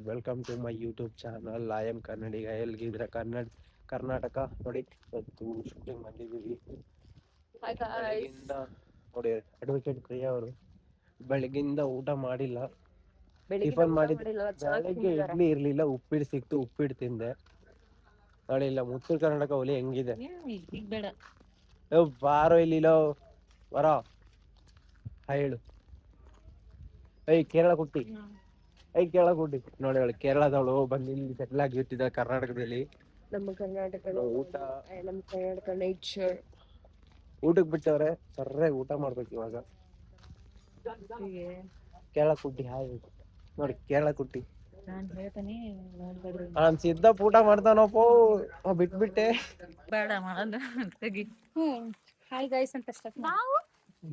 Welcome to my YouTube channel. I am Kannadiga. ಎಲ್ಗಿದ್ರೆ ಕರ್ನಾಟಕ ನೋಡಿ. ಇವತ್ತು ಶೂಟಿಂಗ್ ಬಂದಿದ್ದೀವಿ ಬೆಳಗ್ಗಿಂದ. ನೋಡಿ ಅಡ್ವೊಕೇಟ್ ಪ್ರಿಯಾ ಅವರು ಬೆಳಗ್ಗಿಂದ ಊಟ ಮಾಡಿಲ್ಲ. ಟಿಫನ್ ಮಾಡಿದ್ದು ಬೆಳಗ್ಗೆ ಇಡ್ಲಿ ಇರ್ಲಿಲ್ಲ, ಉಪ್ಪಿಟ್ಟು ಸಿಕ್ತು, ಉಪ್ಪಿಟ್ಟು ತಿಂದೆ. ನೋಡಿ ಇಲ್ಲ ಉತ್ತರ ಕರ್ನಾಟಕ ಒಲಿ ಹೆಂಗಿದೆ. ಬಾರೋ ಇಲ್ಲಿಲೋ ಬರೋ ಹೇಳು. ಕೇರಳ ಕುಟ್ಟಿ ಕೇರಳ ಕುಟ್ಟಿ ನೋಡಿ. ಅವಳು ಕೇರಳದವಳು ಬಂದು ಇಲ್ಲಿ ಸೆಟ್ಲ್ ಆಗಿರ್ತಿದ್ದಾಳೆ ಕರ್ನಾಟಕದಲ್ಲಿ. ನಮ್ಮ ಕರ್ನಾಟಕ ಊಟ ನಮ್ಮ ಕರ್ನಾಟಕ ನೇಚರ್ ಊಟಕ್ಕೆ ಬಿಟ್ಟವ್ರೆ. ಸರ್ರೆ ಊಟ ಮಾಡ್ಬೇಕು ಇವಾಗ. ಕೇರಳ ಕುಟ್ಟಿ ಹಾಯ್ ನೋಡಿ. ಕೇರಳ ಕುಟ್ಟಿ ನಾನ್ ಸಿದ್ದಪ್ಪ ಊಟ ಮಾಡ್ತಾನಪ್ಪೋ ಬಿಟ್ಬಿಟ್ಟೆ. ಬೇಡ ಮಾಡೋದು ತೆಗಿ. ಹಾಯ್ ಗೈಸ್ ಅಂತ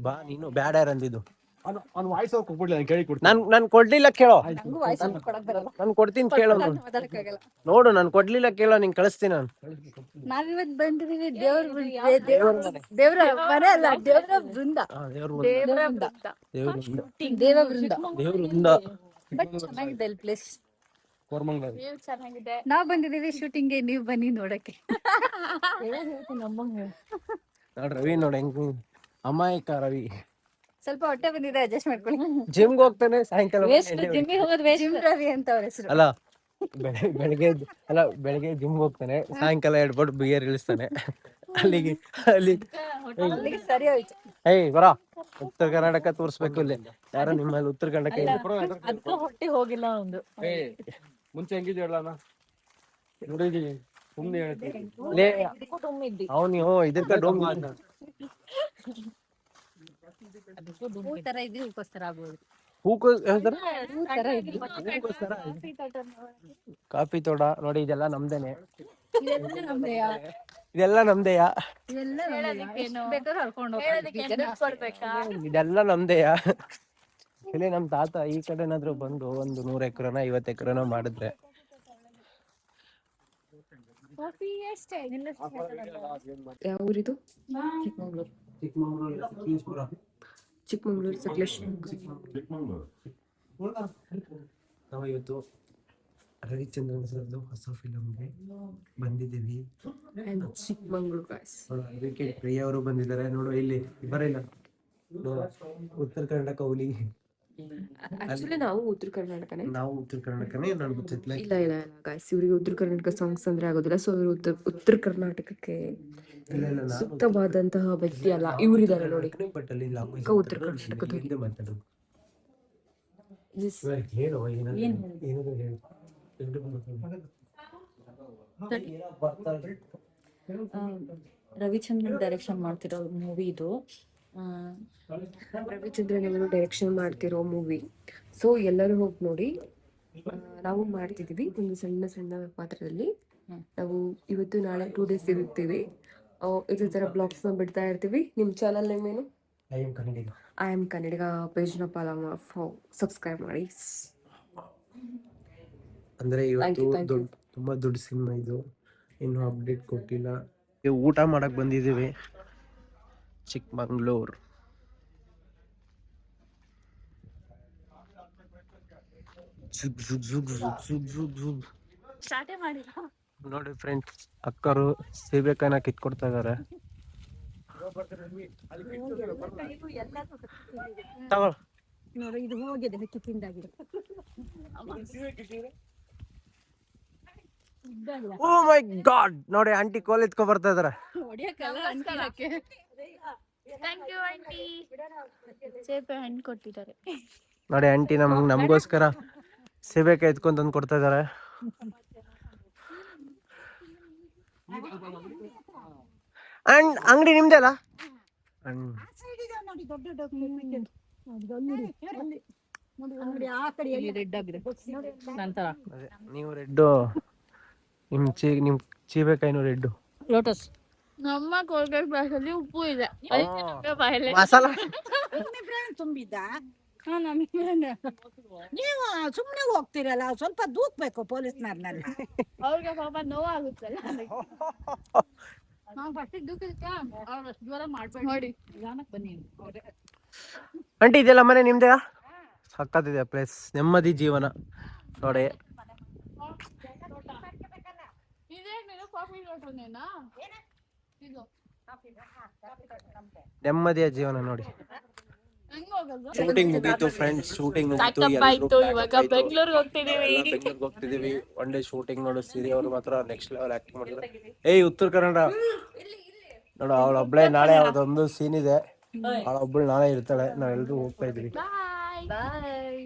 ಬಾ ನೀನು ಬ್ಯಾಡ ಯಾರಂದಿದ್ದು. ನನ್ ಕೊಡ್ಲಿಲ್ಲ ಕೇಳೋ. ನನ್ ಕೊಡ್ತೀನಿ ಕೇಳೋ. ನೋಡು ನನ್ ಕೊಡ್ಲಿಲ್ಲ ಕೇಳೋ, ನಿಂಗ್ ಕಳಿಸ್ತೀನಿ ನಾನು. ನಾವಿವತ್ ಬಂದಿದೀವಿ ದೇವ್ರ ಮನೆ ಅಲ್ಲ, ದೇವ್ರ ವೃಂದ. ದೇವ್ರಿಂದ ಬಟ್ ಚೆನ್ನಾಗಿದೆ ಅಲ್ಲಿ ಪ್ಲೇಸ್. ನಾವ್ ಬಂದಿದೀವಿ ಶೂಟಿಂಗ್ಗೆ, ನೀವ್ ಬನ್ನಿ ನೋಡಕ್ಕೆ. ನೋಡ್ ರವಿ ನೋಡ್ ಹೆಂಗ್ ಅಮಾಯಕ ರವಿ. ಸ್ವಲ್ಪ ಹೊಟ್ಟೆ ಬಂದಿದೆ, ಅಡ್ಜಸ್ಟ್ ಮಾಡ್ಕೊಳ್ಳಿ. ಜಿಮ್ಗೆ ಹೋಗ್ತಾನೆ ಸಾಯಂಕಾಲ. ಜಿಮ್ ರವಿ ಅಂತ ಅವ್ರ ಹೆಸರು. ಅಲ್ಲ ಬೆಳಗ್ಗೆ ಜಿಮ್ಗೆ ಹೋಗ್ತಾನೆ, ಸಾಯಂಕಾಲ 2 ಬಾಟ್ ಬಿಯರ್ ಇಳಿಸ್ತಾನೆ. ಅಲ್ಲಿಗೆ ಸರಿ ಹೋಯ್ತು. ಬರ ಉತ್ತರ ಕರ್ನಾಟಕ ತೋರ್ಸ್ಬೇಕು. ಇಲ್ಲಿ ಯಾರೋ ನಿಮ್ಮಲ್ಲಿ ಉತ್ತರ ಕರ್ನಾಟಕ ಹೊಟ್ಟೆ ಹೋಗಿಲ್ಲ ಒಂದು. ಮುಂಚೆ ಹೆಂಗಿದ್ವಿ ಹೇಳೋಣ, ನೋಡಿದೀನಿ ಸುಮ್ಮನೆ ಅವನು ಇದಕ್ಕ ಡೋಮ್ ಕಾಫಿ ತೋಟ ನೋಡಿ. ಇದೆಲ್ಲ ನಮ್ದೇನೆ, ಇದೆಲ್ಲ ನಮ್ದೇಯಾ, ಇದೆಲ್ಲ ನಮ್ದೇಯಾ. ಇಲ್ಲಿ ನಮ್ ತಾತ ಈ ಕಡೆ ಏನಾದ್ರು ಬಂದು ಒಂದು 100 ಎಕರೆನೋ 50 ಎಕರೆನೋ ಮಾಡಿದ್ರೆ. ಯಾವ ಊರಿದು? ಚಿಕ್ಕಮಂಗ್ಳೂರು ಸಕಲೇಶ್ಪುರ. ನಾವು ಇವತ್ತು ರವಿಚಂದ್ರನ್ ಸರ್ದು ಹೊಸ ಫಿಲಮ್ಗೆ ಬಂದಿದ್ದೀವಿ. ಚಿಕ್ಕಮಂಗ್ಳೂರು ಅಡ್ವೊಕೇಟ್ ಪ್ರಿಯಾ ಅವರು ಬಂದಿದ್ದಾರೆ. ನೋಡು ಇಲ್ಲಿ ಬರಲ್ಲ, ಉತ್ತರ ಕರ್ನಾಟಕ ಹುಲಿ. ಆಕ್ಚುಲಿ ನಾವು ಉತ್ತರ ಕರ್ನಾಟಕನೇ. ನನಗೆ ಗೊತ್ತಿಲ್ಲ. ಇಲ್ಲ ಗಾಯ್ಸ್, ಇವರಿಗೆ ಉತ್ತರ ಕರ್ನಾಟಕ ಸಾಂಗ್ಸ್ ಅಂದ್ರೆ ಆಗೋದಿಲ್ಲ. ಸೊ ಇವರು ಉತ್ತರ ಕರ್ನಾಟಕಕ್ಕೆ ಸೂಕ್ತವಾದಂತಹ ವ್ಯಕ್ತಿ ಅಲ್ಲ. ಇವರಿದ್ದಾರೆ ನೋಡಿ, ಉತ್ತರ ಕರ್ನಾಟಕದ ಮಾತಾಡೋದು. ರವಿಚಂದ್ರನ್ ಡೈರೆಕ್ಷನ್ ಮಾಡ್ತಿರೋ ಮೂವಿ ಇದು. ರವಿಚಂದ್ರನ್ ಅವರು ಡೈರೆಕ್ಷನ್ ಮಾಡ್ತಿರೋ ಮೂವಿ. ಸೊ ಎಲ್ಲರೂ ಹೋಗಿ ನೋಡಿ. ನಾವು ಮಾಡ್ತಿದೀವಿ ಒಂದು ಸಣ್ಣ ಪಾತ್ರದಲ್ಲಿ. ನಾವು ಇವತ್ತು ನಾಳೆ 2 days ಇರ್ತೀವಿ. ಇದೇ ತರ ಬ್ಲಾಗ್ಸ್ ಬಿಡ್ತಾ ಇರ್ತೀವಿ. ನಿಮ್ ಚಾನಲ್ ನೇಮ್ ಏನು? ಐ ಆಮ್ ಕನ್ನಡಿಗ ಪೇಜ್ನ ಸಬ್ಸ್ಕ್ರೈಬ್ ಮಾಡಿ. ಅಂದ್ರೆ ಇವತ್ತು ತುಂಬಾ ದೊಡ್ಡ ಸಿನಿಮಾ ಇದು, ಇನ್ನು ಅಪ್ಡೇಟ್ ಕೊಟ್ಟಿಲ್ಲ. ಊಟ ಮಾಡಕ್ ಬಂದಿದ್ದೀವಿ ಚಿಕ್ಕಮಂಗ್ಳೂರ್. ನೋಡಿ ಫ್ರೆಂಡ್ಸ್, ಅಕ್ಕರು ಸೀಬೆಕಾಯಿನ ಕಿತ್ಕೊಡ್ತಾ ಇದಾರೆ. ನೋಡಿ ಇದು ಹೋಗಿದೆ ಕಿತ್ತಿಂದಾಗಿದೆ. ಓ ಮೈ ಗಾಡ್, ನೋಡಿ ಆಂಟಿ ಕೋಲ್ ಎತ್ಕೊ ಬರ್ತಾ ಇದಾರೆ. ಹಣ್ಣು ಕೊಟ್ಟಿದ್ದಾರೆ ನೋಡಿ ಆಂಟಿ ನಮಗೋಸ್ಕರ ಸೀಬೆಕಾಯಿ ಎತ್ಕೊಂಡ್ ತಂದು ಕೊಡ್ತಾ ಇದಾರೆ. ಅಂಡ್ ಅಂಗಡಿ ನಿಮ್ದೆ ಅಲ್ಲ? ನೀವು ರೆಡ್, ನಿಮ್ ಸೀಬೆಕಾಯಿನೂ ರೆಡ್. ಲೋಟಸ್ ನಮ್ಮ ಕೋಲ್ಗೇಟ್ ಬ್ರಷ್ ಅಲ್ಲಿ ಉಪ್ಪು ಇದೆ, ಮಸಾಲ ತುಂಬಿದ್ದ. ನೀವು ಸುಮ್ನೆ ಹೋಗ್ತಿರಲ್ಲ, ಸ್ವಲ್ಪ ದೂಕ್ಬೇಕು ಪೊಲೀಸ್ನವ್ರನ್ನೆಲ್ಲ. ಅವ್ರಿಗೆ ಪಾಪ ನೋವಾಗುತ್ತಲ್ಲ. ನಾವು ಫಸ್ಟ್ ದೂಕಕ್ಕೆ ಅವ್ರು ಅಷ್ಟು ಜ್ವರ ಮಾಡ್ಬೇಡಿ ನೋಡಿ. ನಿಧಾನಕ್ಕೆ ಬನ್ನಿ. ಆಂಟಿ ಇದೆಲ್ಲ ಮನೆ ನಿಮ್ದೇ? ಸಕ್ಕತ್ತಿದೆ ಪ್ಲೇಸ್, ನೆಮ್ಮದಿ ಜೀವನ ನೋಡಿ. ನೆಮ್ಮದಿಯ ಜೀವನ ನೋಡಿ. ಶೂಟಿಂಗ್ ಮುಗೀತು ಫ್ರೆಂಡ್ಸ್, ಶೂಟಿಂಗ್ ಮುಗೀತು. ಇವಾಗ ಬೆಂಗಳೂರಿಗೆ ಹೋಗ್ತಿದೀವಿ. ಬೆಂಗಳೂರಿಗೆ ಹೋಗ್ತಿದೀವಿ. ಒನ್ ಡೇ ಶೂಟಿಂಗ್ ನೋಡು. ಸಿರಿ ಅವರು ಮಾತ್ರ ನೆಕ್ಸ್ಟ್ ಲೆವೆಲ್ ಆಕ್ಟಿಂಗ್ ಮಾಡಿದ್ರು. ಏಯ್ ಉತ್ತರ ಕನ್ನಡ ನೋಡು, ಅವಳೊಬ್ಳೆ ನಾಳೆ ಅವ್ರದೊಂದು ಸೀನ್ ಇದೆ, ಅವಳೊಬ್ಳು ನಾಳೆ ಇರ್ತಾಳೆ. ನಾವೆಲ್ಲರೂ ಹೋಗ್ತಾ ಇದೀವಿ. ಬಾಯ್.